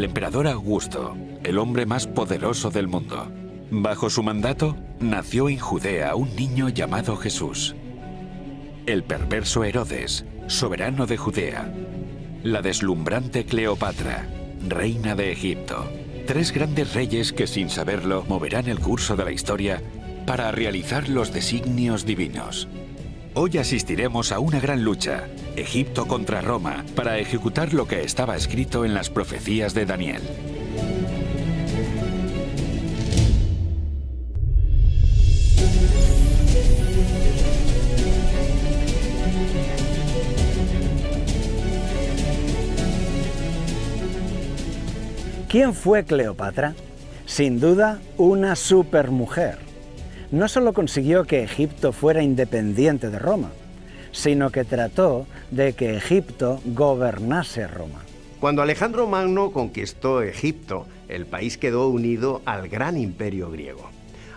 emperador Augusto, el hombre más poderoso del mundo. Bajo su mandato, nació en Judea un niño llamado Jesús. El perverso Herodes, soberano de Judea. La deslumbrante Cleopatra, reina de Egipto. Tres grandes reyes que, sin saberlo, moverán el curso de la historia para realizar los designios divinos. Hoy asistiremos a una gran lucha, Egipto contra Roma, para ejecutar lo que estaba escrito en las profecías de Daniel. ¿Quién fue Cleopatra? Sin duda, una supermujer. No solo consiguió que Egipto fuera independiente de Roma, sino que trató de que Egipto gobernase Roma. Cuando Alejandro Magno conquistó Egipto, el país quedó unido al gran imperio griego.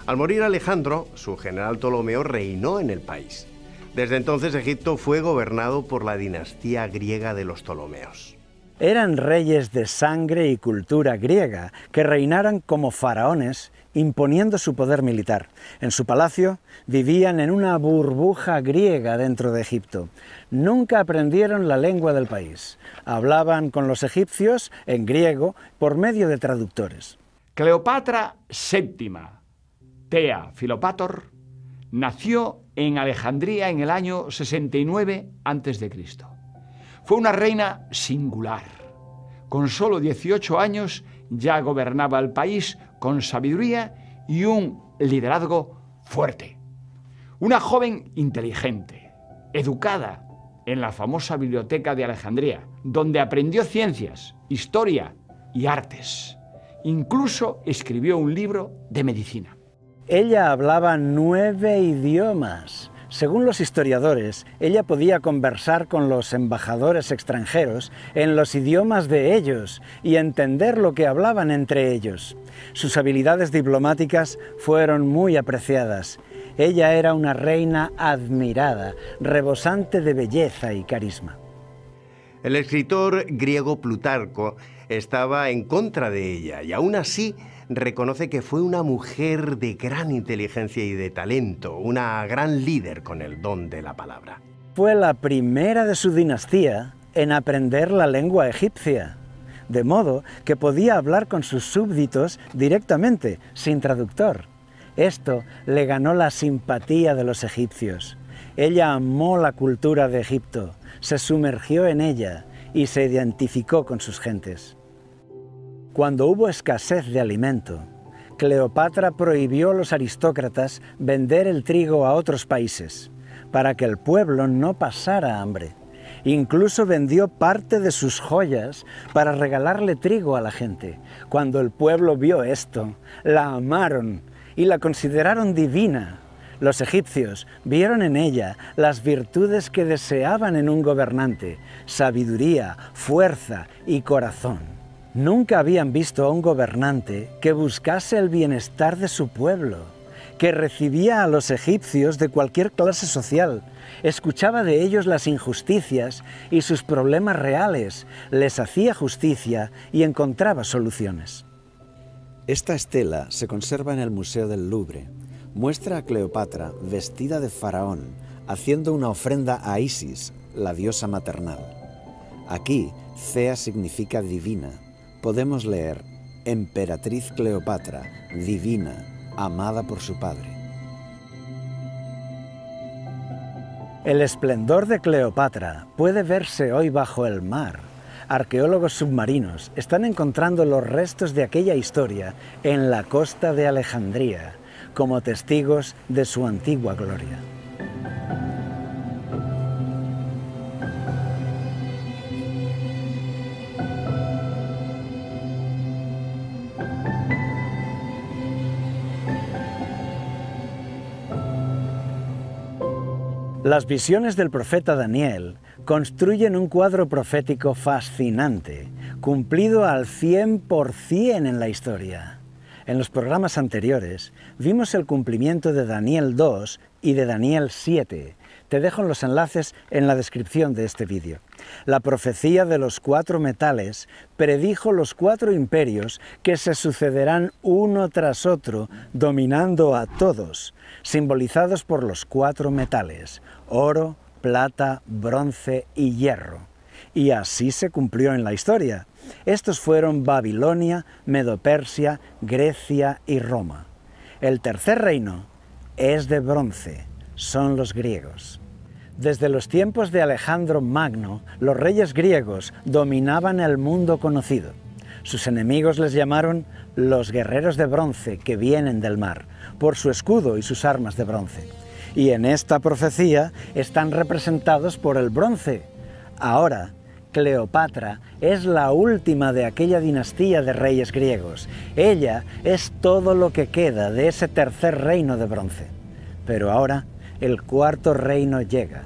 Al morir Alejandro, su general Ptolomeo reinó en el país. Desde entonces Egipto fue gobernado por la dinastía griega de los Ptolomeos. Eran reyes de sangre y cultura griega que reinaran como faraones, imponiendo su poder militar. En su palacio vivían en una burbuja griega dentro de Egipto. Nunca aprendieron la lengua del país. Hablaban con los egipcios en griego por medio de traductores. Cleopatra VII, Thea Philopator, nació en Alejandría en el año 69 a.C. Fue una reina singular. Con solo 18 años ya gobernaba el país con sabiduría y un liderazgo fuerte. Una joven inteligente, educada en la famosa biblioteca de Alejandría, donde aprendió ciencias, historia y artes. Incluso escribió un libro de medicina. Ella hablaba 9 idiomas. Según los historiadores, ella podía conversar con los embajadores extranjeros en los idiomas de ellos y entender lo que hablaban entre ellos. Sus habilidades diplomáticas fueron muy apreciadas. Ella era una reina admirada, rebosante de belleza y carisma. El escritor griego Plutarco estaba en contra de ella y aún así reconoce que fue una mujer de gran inteligencia y de talento, una gran líder con el don de la palabra. Fue la primera de su dinastía en aprender la lengua egipcia, de modo que podía hablar con sus súbditos directamente, sin traductor. Esto le ganó la simpatía de los egipcios. Ella amó la cultura de Egipto, se sumergió en ella y se identificó con sus gentes. Cuando hubo escasez de alimento, Cleopatra prohibió a los aristócratas vender el trigo a otros países, para que el pueblo no pasara hambre. Incluso vendió parte de sus joyas para regalarle trigo a la gente. Cuando el pueblo vio esto, la amaron y la consideraron divina. Los egipcios vieron en ella las virtudes que deseaban en un gobernante: sabiduría, fuerza y corazón. Nunca habían visto a un gobernante que buscase el bienestar de su pueblo, que recibía a los egipcios de cualquier clase social, escuchaba de ellos las injusticias y sus problemas reales, les hacía justicia y encontraba soluciones. Esta estela se conserva en el Museo del Louvre. Muestra a Cleopatra vestida de faraón, haciendo una ofrenda a Isis, la diosa maternal. Aquí, Thea significa divina. Podemos leer: Emperatriz Cleopatra, divina, amada por su padre. El esplendor de Cleopatra puede verse hoy bajo el mar. Arqueólogos submarinos están encontrando los restos de aquella historia en la costa de Alejandría, como testigos de su antigua gloria. Las visiones del profeta Daniel construyen un cuadro profético fascinante, cumplido al 100% en la historia. En los programas anteriores vimos el cumplimiento de Daniel 2 y de Daniel 7. Te dejo los enlaces en la descripción de este vídeo. La profecía de los 4 metales predijo los 4 imperios que se sucederán uno tras otro, dominando a todos, simbolizados por los 4 metales: oro, plata, bronce y hierro. Y así se cumplió en la historia. Estos fueron Babilonia, Medo-Persia, Grecia y Roma. El tercer reino es de bronce, son los griegos. Desde los tiempos de Alejandro Magno, los reyes griegos dominaban el mundo conocido. Sus enemigos les llamaron los guerreros de bronce que vienen del mar, por su escudo y sus armas de bronce. Y en esta profecía están representados por el bronce. Ahora, Cleopatra es la última de aquella dinastía de reyes griegos. Ella es todo lo que queda de ese tercer reino de bronce. Pero ahora el cuarto reino llega.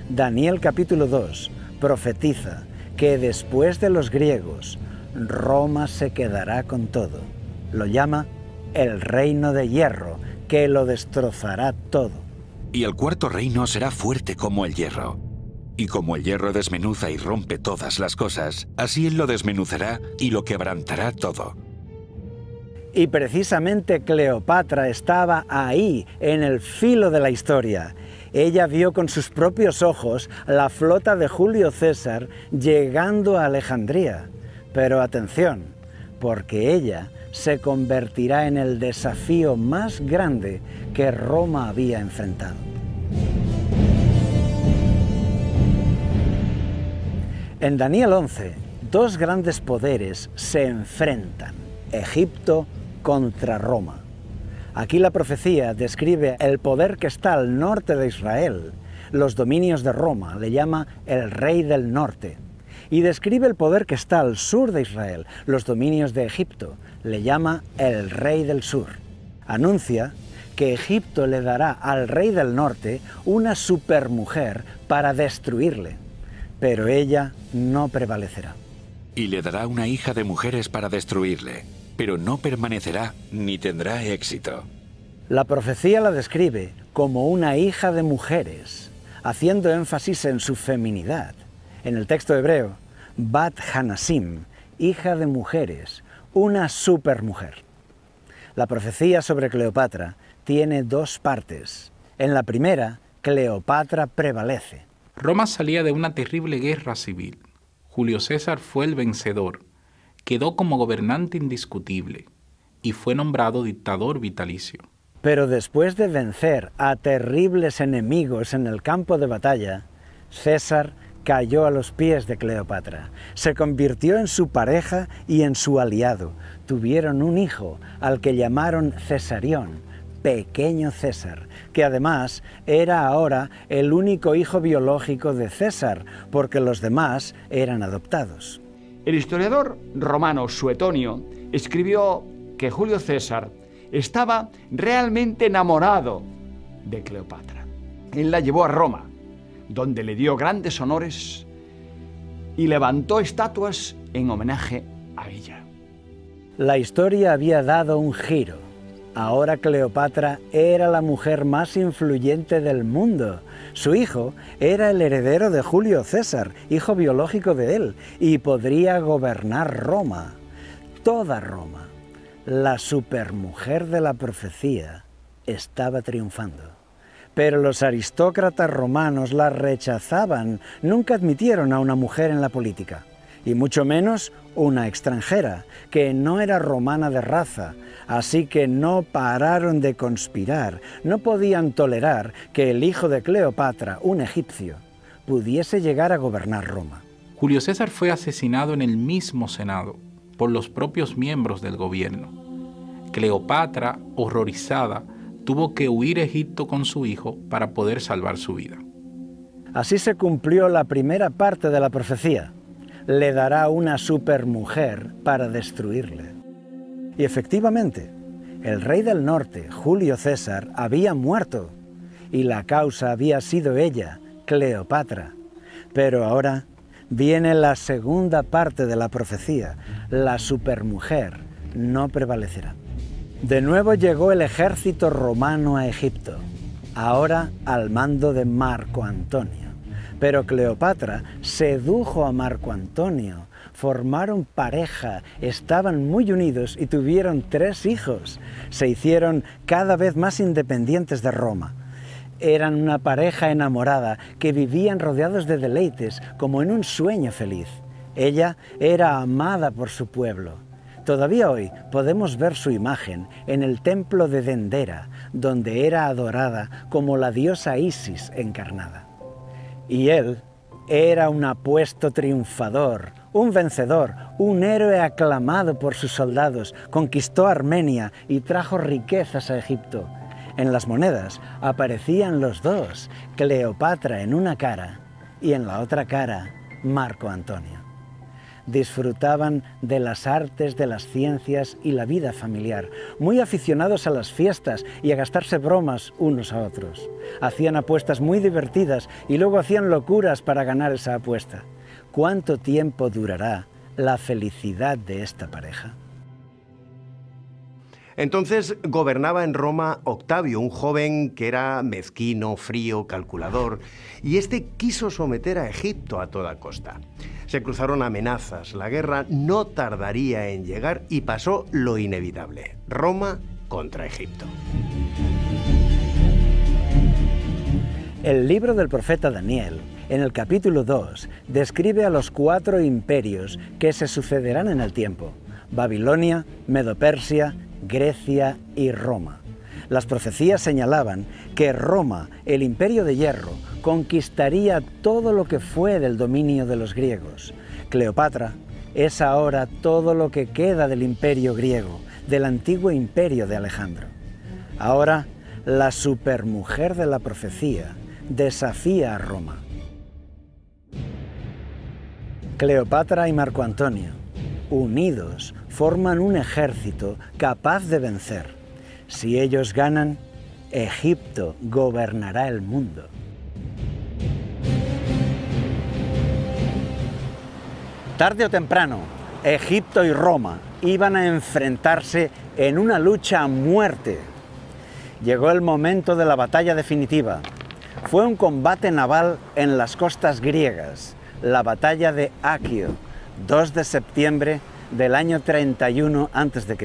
Daniel capítulo 2 profetiza que después de los griegos, Roma se quedará con todo. Lo llama el reino de hierro, que lo destrozará todo. Y el cuarto reino será fuerte como el hierro. Y como el hierro desmenuza y rompe todas las cosas, así él lo desmenuzará y lo quebrantará todo. Y precisamente Cleopatra estaba ahí, en el filo de la historia. Ella vio con sus propios ojos la flota de Julio César llegando a Alejandría. Pero atención, porque ella se convertirá en el desafío más grande que Roma había enfrentado. En Daniel 11, 2 grandes poderes se enfrentan: Egipto contra Roma. Aquí la profecía describe el poder que está al norte de Israel, los dominios de Roma, le llama el rey del norte. Y describe el poder que está al sur de Israel, los dominios de Egipto, le llama el rey del sur. Anuncia que Egipto le dará al rey del norte una supermujer para destruirle, pero ella no prevalecerá. Y le dará una hija de mujeres para destruirle, pero no permanecerá ni tendrá éxito. La profecía la describe como una hija de mujeres, haciendo énfasis en su feminidad. En el texto hebreo, Bat Hanasim, hija de mujeres, una supermujer. La profecía sobre Cleopatra tiene 2 partes. En la primera, Cleopatra prevalece. Roma salía de una terrible guerra civil. Julio César fue el vencedor, quedó como gobernante indiscutible y fue nombrado dictador vitalicio. Pero después de vencer a terribles enemigos en el campo de batalla, César cayó a los pies de Cleopatra. Se convirtió en su pareja y en su aliado. Tuvieron un hijo al que llamaron Cesarión, pequeño César, que además era ahora el único hijo biológico de César, porque los demás eran adoptados. El historiador romano Suetonio escribió que Julio César estaba realmente enamorado de Cleopatra. Él la llevó a Roma, donde le dio grandes honores y levantó estatuas en homenaje a ella. La historia había dado un giro. Ahora Cleopatra era la mujer más influyente del mundo. Su hijo era el heredero de Julio César, hijo biológico de él, y podría gobernar Roma, toda Roma. La supermujer de la profecía estaba triunfando. Pero los aristócratas romanos la rechazaban, nunca admitieron a una mujer en la política, y mucho menos una extranjera, que no era romana de raza, así que no pararon de conspirar, no podían tolerar que el hijo de Cleopatra, un egipcio, pudiese llegar a gobernar Roma. Julio César fue asesinado en el mismo Senado por los propios miembros del gobierno. Cleopatra, horrorizada, tuvo que huir a Egipto con su hijo para poder salvar su vida. Así se cumplió la primera parte de la profecía. Le dará una supermujer para destruirle. Y efectivamente, el rey del norte, Julio César, había muerto, y la causa había sido ella, Cleopatra. Pero ahora viene la segunda parte de la profecía. La supermujer no prevalecerá. De nuevo llegó el ejército romano a Egipto. ahora al mando de Marco Antonio. Pero Cleopatra sedujo a Marco Antonio, formaron pareja, estaban muy unidos y tuvieron 3 hijos. Se hicieron cada vez más independientes de Roma. Eran una pareja enamorada que vivían rodeados de deleites como en un sueño feliz. Ella era amada por su pueblo. Todavía hoy podemos ver su imagen en el templo de Dendera, donde era adorada como la diosa Isis encarnada. Y él era un apuesto triunfador, un vencedor, un héroe aclamado por sus soldados, conquistó Armenia y trajo riquezas a Egipto. En las monedas aparecían los dos, Cleopatra en una cara y en la otra cara Marco Antonio. Disfrutaban de las artes, de las ciencias y la vida familiar, muy aficionados a las fiestas y a gastarse bromas unos a otros. Hacían apuestas muy divertidas y luego hacían locuras para ganar esa apuesta. ¿Cuánto tiempo durará la felicidad de esta pareja? Entonces gobernaba en Roma Octavio, un joven que era mezquino, frío, calculador, y este quiso someter a Egipto a toda costa. Se cruzaron amenazas, la guerra no tardaría en llegar y pasó lo inevitable: Roma contra Egipto. El libro del profeta Daniel, en el capítulo 2, describe a los 4 imperios que se sucederán en el tiempo: Babilonia, Medo-Persia, Grecia y Roma. Las profecías señalaban que Roma, el imperio de hierro, conquistaría todo lo que fue del dominio de los griegos. Cleopatra es ahora todo lo que queda del imperio griego, del antiguo imperio de Alejandro. Ahora, la supermujer de la profecía desafía a Roma. Cleopatra y Marco Antonio, unidos, forman un ejército capaz de vencer. Si ellos ganan, Egipto gobernará el mundo. Tarde o temprano, Egipto y Roma iban a enfrentarse en una lucha a muerte. Llegó el momento de la batalla definitiva. Fue un combate naval en las costas griegas, la batalla de Aquio, 2 de septiembre del año 31 a.C.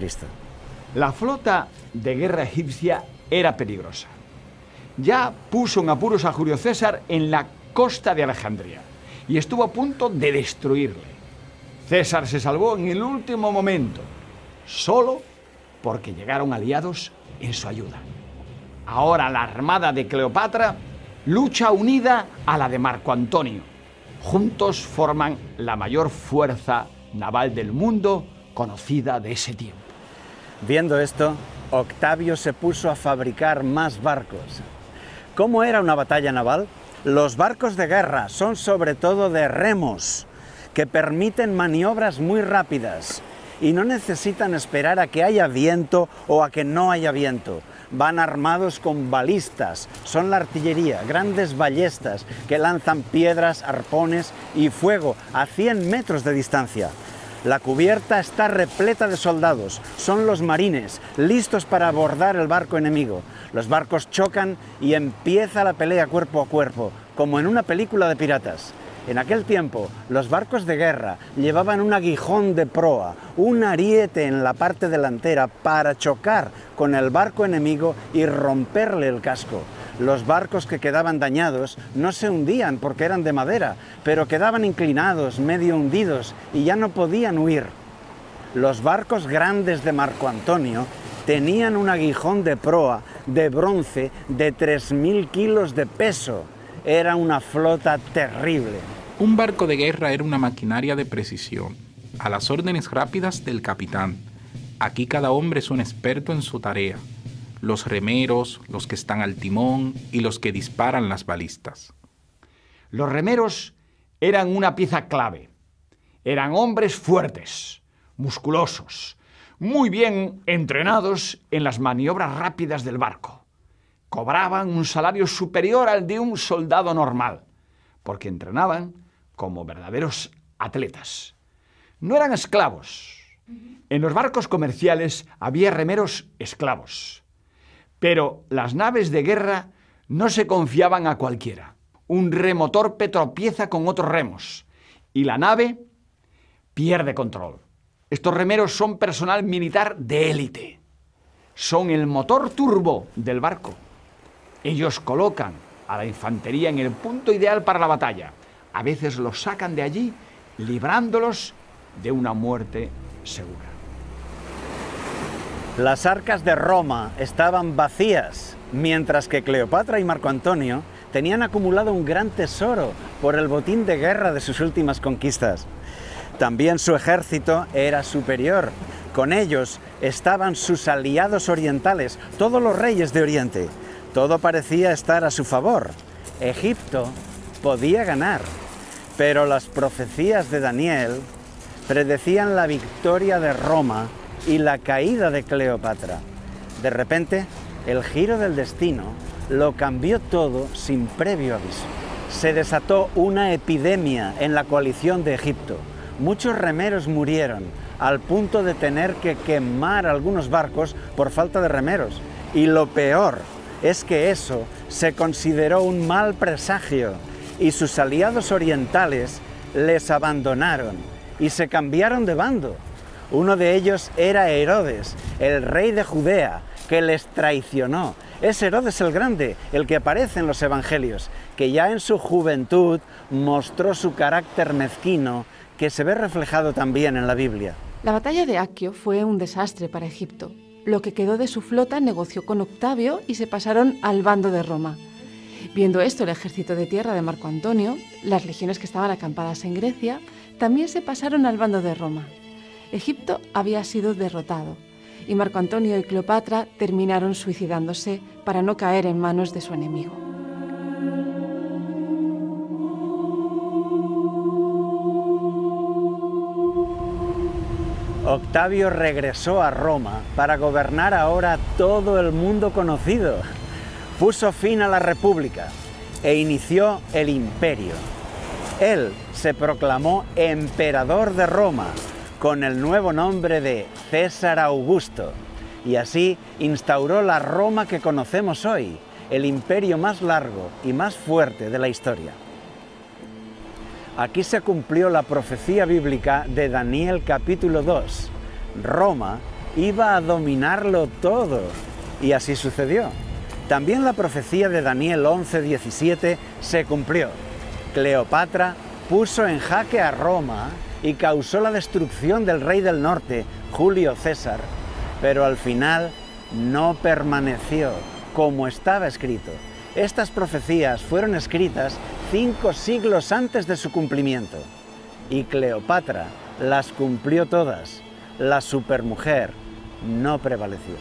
La flota de guerra egipcia era peligrosa. Ya puso en apuros a Julio César en la costa de Alejandría y estuvo a punto de destruirle. César se salvó en el último momento, solo porque llegaron aliados en su ayuda. Ahora la armada de Cleopatra lucha unida a la de Marco Antonio. Juntos forman la mayor fuerza naval del mundo conocida de ese tiempo. Viendo esto, Octavio se puso a fabricar más barcos. ¿Cómo era una batalla naval? Los barcos de guerra son sobre todo de remos, que permiten maniobras muy rápidas y no necesitan esperar a que haya viento o a que no haya viento. Van armados con balistas, son la artillería, grandes ballestas que lanzan piedras, arpones y fuego a 100 metros de distancia. La cubierta está repleta de soldados, son los marines, listos para abordar el barco enemigo. Los barcos chocan y empieza la pelea cuerpo a cuerpo, como en una película de piratas. En aquel tiempo, los barcos de guerra llevaban un aguijón de proa, un ariete en la parte delantera para chocar con el barco enemigo y romperle el casco. Los barcos que quedaban dañados no se hundían porque eran de madera, pero quedaban inclinados, medio hundidos y ya no podían huir. Los barcos grandes de Marco Antonio tenían un aguijón de proa de bronce de 3.000 kilos de peso. Era una flota terrible. Un barco de guerra era una maquinaria de precisión, a las órdenes rápidas del capitán. Aquí cada hombre es un experto en su tarea. Los remeros, los que están al timón y los que disparan las balistas. Los remeros eran una pieza clave. Eran hombres fuertes, musculosos, muy bien entrenados en las maniobras rápidas del barco. Cobraban un salario superior al de un soldado normal, porque entrenaban como verdaderos atletas. No eran esclavos. En los barcos comerciales había remeros esclavos. Pero las naves de guerra No se confiaban a cualquiera. Un remo torpe tropieza con otros remos y la nave pierde control. Estos remeros son personal militar de élite. Son el motor turbo del barco. Ellos colocan a la infantería en el punto ideal para la batalla. A veces los sacan de allí, librándolos de una muerte segura. Las arcas de Roma estaban vacías, mientras que Cleopatra y Marco Antonio tenían acumulado un gran tesoro por el botín de guerra de sus últimas conquistas. También su ejército era superior. Con ellos estaban sus aliados orientales, todos los reyes de Oriente. Todo parecía estar a su favor. Egipto podía ganar, pero las profecías de Daniel predecían la victoria de Roma y la caída de Cleopatra. De repente, el giro del destino lo cambió todo sin previo aviso. Se desató una epidemia en la coalición de Egipto. Muchos remeros murieron, al punto de tener que quemar algunos barcos por falta de remeros. Y lo peor es que eso se consideró un mal presagio y sus aliados orientales les abandonaron y se cambiaron de bando. Uno de ellos era Herodes, el rey de Judea, que les traicionó. Es Herodes el Grande, el que aparece en los evangelios, que ya en su juventud mostró su carácter mezquino, que se ve reflejado también en la Biblia. La batalla de Accio fue un desastre para Egipto. Lo que quedó de su flota negoció con Octavio y se pasaron al bando de Roma. Viendo esto, el ejército de tierra de Marco Antonio, las legiones que estaban acampadas en Grecia, también se pasaron al bando de Roma. Egipto había sido derrotado y Marco Antonio y Cleopatra terminaron suicidándose para no caer en manos de su enemigo. Octavio regresó a Roma para gobernar ahora todo el mundo conocido. Puso fin a la República e inició el imperio. Él se proclamó emperador de Roma con el nuevo nombre de César Augusto y así instauró la Roma que conocemos hoy, el imperio más largo y más fuerte de la historia. Aquí se cumplió la profecía bíblica de Daniel capítulo 2. Roma iba a dominarlo todo y así sucedió. También la profecía de Daniel 11:17 se cumplió. Cleopatra puso en jaque a Roma y causó la destrucción del rey del norte, Julio César, pero al final no permaneció como estaba escrito. Estas profecías fueron escritas 5 siglos antes de su cumplimiento y Cleopatra las cumplió todas. La supermujer no prevaleció.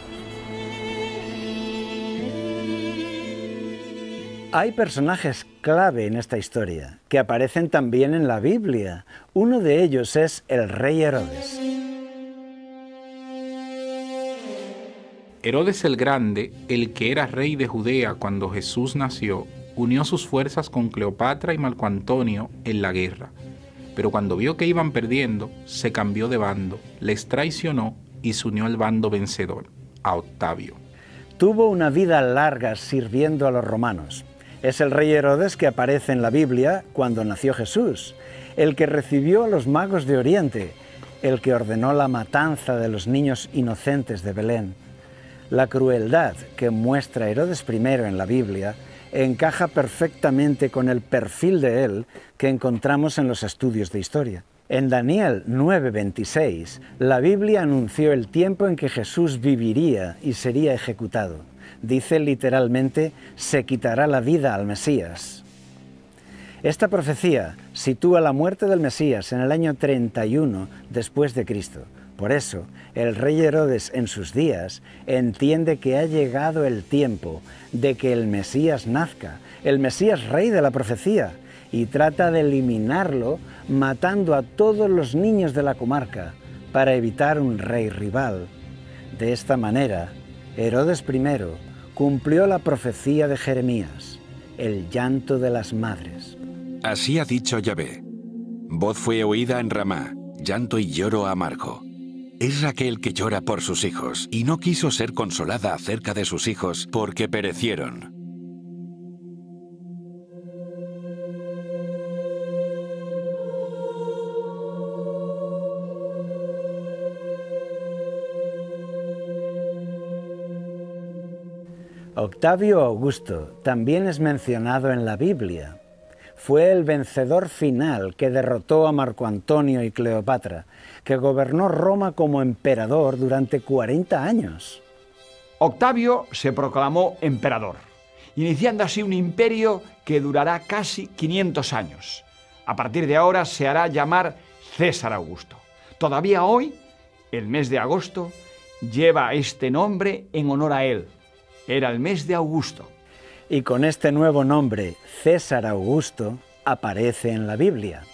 Hay personajes clave en esta historia, que aparecen también en la Biblia. Uno de ellos es el rey Herodes. Herodes el Grande, el que era rey de Judea cuando Jesús nació, unió sus fuerzas con Cleopatra y Marco Antonio en la guerra. Pero cuando vio que iban perdiendo, se cambió de bando, les traicionó y se unió al bando vencedor, a Octavio. Tuvo una vida larga sirviendo a los romanos. Es el rey Herodes que aparece en la Biblia cuando nació Jesús, el que recibió a los magos de Oriente, el que ordenó la matanza de los niños inocentes de Belén. La crueldad que muestra Herodes I en la Biblia encaja perfectamente con el perfil de él que encontramos en los estudios de historia. En Daniel 9:26, la Biblia anunció el tiempo en que Jesús viviría y sería ejecutado. Dice literalmente, se quitará la vida al Mesías. Esta profecía sitúa la muerte del Mesías en el año 31 después de Cristo. Por eso, el rey Herodes en sus días entiende que ha llegado el tiempo de que el Mesías nazca, el Mesías rey de la profecía, y trata de eliminarlo matando a todos los niños de la comarca para evitar un rey rival. De esta manera, Herodes I cumplió la profecía de Jeremías, el llanto de las madres. Así ha dicho Yahvé. Voz fue oída en Ramá, llanto y lloro amargo. Es Raquel que llora por sus hijos, y no quiso ser consolada acerca de sus hijos, porque perecieron. Octavio Augusto también es mencionado en la Biblia. Fue el vencedor final que derrotó a Marco Antonio y Cleopatra, que gobernó Roma como emperador durante 40 años. Octavio se proclamó emperador, iniciando así un imperio que durará casi 500 años. A partir de ahora se hará llamar César Augusto. Todavía hoy, el mes de agosto, lleva este nombre en honor a él. Era el mes de Augusto. Y con este nuevo nombre, César Augusto, aparece en la Biblia.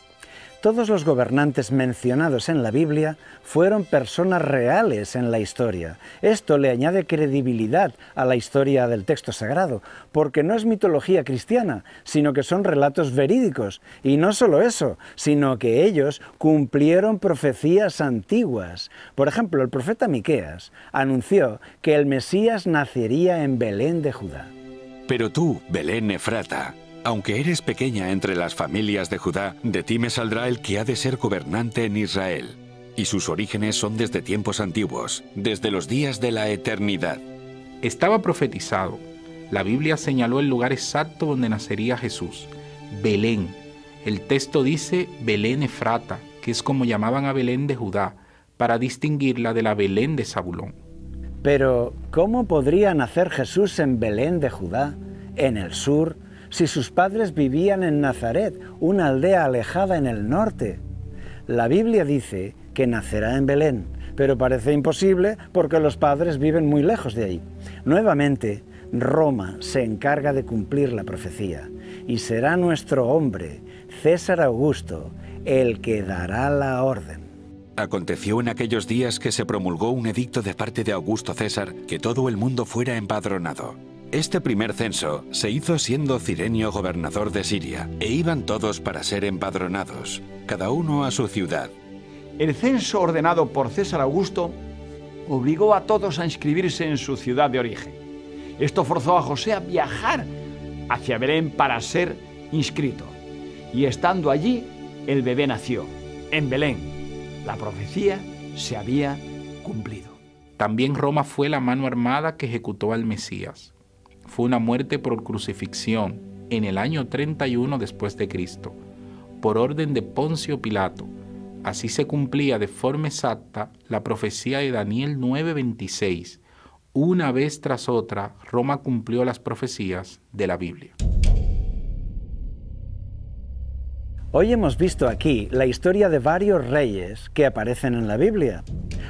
Todos los gobernantes mencionados en la Biblia fueron personas reales en la historia. Esto le añade credibilidad a la historia del texto sagrado, porque no es mitología cristiana, sino que son relatos verídicos. Y no solo eso, sino que ellos cumplieron profecías antiguas. Por ejemplo, el profeta Miqueas anunció que el Mesías nacería en Belén de Judá. Pero tú, Belén Efrata, aunque eres pequeña entre las familias de Judá, de ti me saldrá el que ha de ser gobernante en Israel. Y sus orígenes son desde tiempos antiguos, desde los días de la eternidad. Estaba profetizado. La Biblia señaló el lugar exacto donde nacería Jesús, Belén. El texto dice Belén Efrata, que es como llamaban a Belén de Judá, para distinguirla de la Belén de Zabulón. Pero, ¿cómo podría nacer Jesús en Belén de Judá, en el sur, si sus padres vivían en Nazaret, una aldea alejada en el norte? La Biblia dice que nacerá en Belén, pero parece imposible porque los padres viven muy lejos de ahí. Nuevamente, Roma se encarga de cumplir la profecía, y será nuestro hombre, César Augusto, el que dará la orden. Aconteció en aquellos días que se promulgó un edicto de parte de Augusto César que todo el mundo fuera empadronado. Este primer censo se hizo siendo Cirenio gobernador de Siria, e iban todos para ser empadronados, cada uno a su ciudad. El censo ordenado por César Augusto obligó a todos a inscribirse en su ciudad de origen. Esto forzó a José a viajar hacia Belén para ser inscrito. Y estando allí, el bebé nació, en Belén. La profecía se había cumplido. También Roma fue la mano armada que ejecutó al Mesías. Fue una muerte por crucifixión en el año 31 después de Cristo, por orden de Poncio Pilato. Así se cumplía de forma exacta la profecía de Daniel 9:26. Una vez tras otra, Roma cumplió las profecías de la Biblia. Hoy hemos visto aquí la historia de varios reyes que aparecen en la Biblia: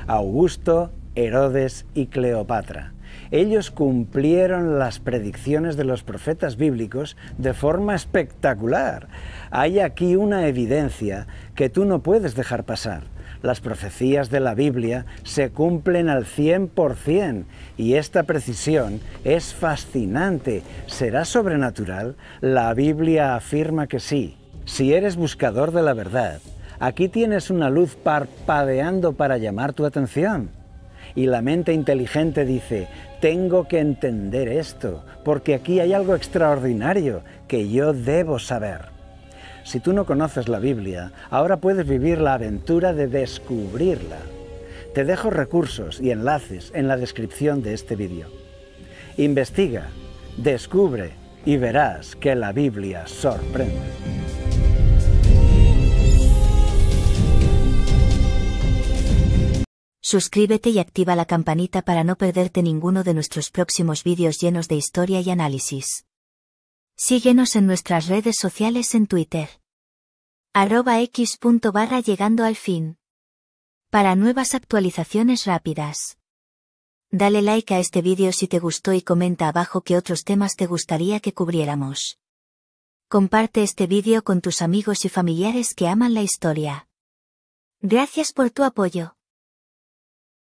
Augusto, Herodes y Cleopatra. Ellos cumplieron las predicciones de los profetas bíblicos de forma espectacular. Hay aquí una evidencia que tú no puedes dejar pasar. Las profecías de la Biblia se cumplen al 100%, y esta precisión es fascinante. ¿Será sobrenatural? La Biblia afirma que sí. Si eres buscador de la verdad, aquí tienes una luz parpadeando para llamar tu atención. Y la mente inteligente dice: tengo que entender esto, porque aquí hay algo extraordinario que yo debo saber. Si tú no conoces la Biblia, ahora puedes vivir la aventura de descubrirla. Te dejo recursos y enlaces en la descripción de este vídeo. Investiga, descubre y verás que la Biblia sorprende. Suscríbete y activa la campanita para no perderte ninguno de nuestros próximos vídeos llenos de historia y análisis. Síguenos en nuestras redes sociales en Twitter. @x.barra llegando al fin. Para nuevas actualizaciones rápidas. Dale like a este vídeo si te gustó y comenta abajo qué otros temas te gustaría que cubriéramos. Comparte este vídeo con tus amigos y familiares que aman la historia. Gracias por tu apoyo.